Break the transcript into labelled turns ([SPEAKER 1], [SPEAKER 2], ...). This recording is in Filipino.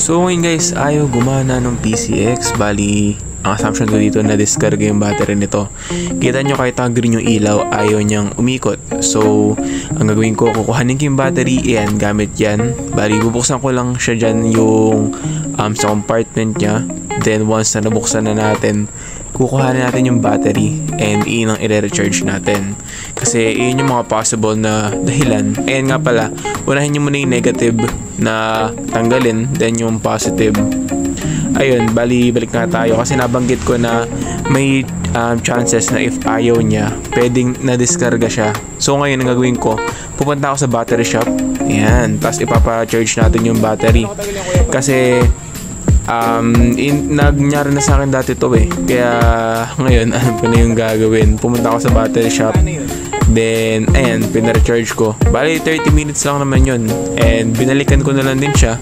[SPEAKER 1] So ngayon guys, ayaw gumana ng PCX. Bali, ang assumption ko dito na discarga yung battery nito. Kita nyo kahit green yung ilaw, ayaw niyang umikot. So, ang gagawin ko, kukuhanin ko yung battery, yan, gamit yan. Bali, bubuksan ko lang siya dyan yung sa compartment niya. Then once na nabuksan na natin, kukuhanin natin yung battery and iyon ang i-recharge natin. Kasi iyon yung mga possible na dahilan. Ayan nga pala, unahin nyo muna yung negative na tanggalin, then yung positive. Ayun, bali balik na tayo kasi nabanggit ko na may chances na if ayaw niya, pwedeng na-discarga siya. So ngayon ang gagawin ko, pupunta ako sa battery shop. Ayan, tapos ipapa-charge natin yung battery. Kasi nagyari na sa akin dati to kaya ngayon ano pa na yung gagawin, pumunta ako sa battery shop, then ayan, pina-recharge ko. Bali 30 minutes lang naman yun, and binalikan ko na lang din siya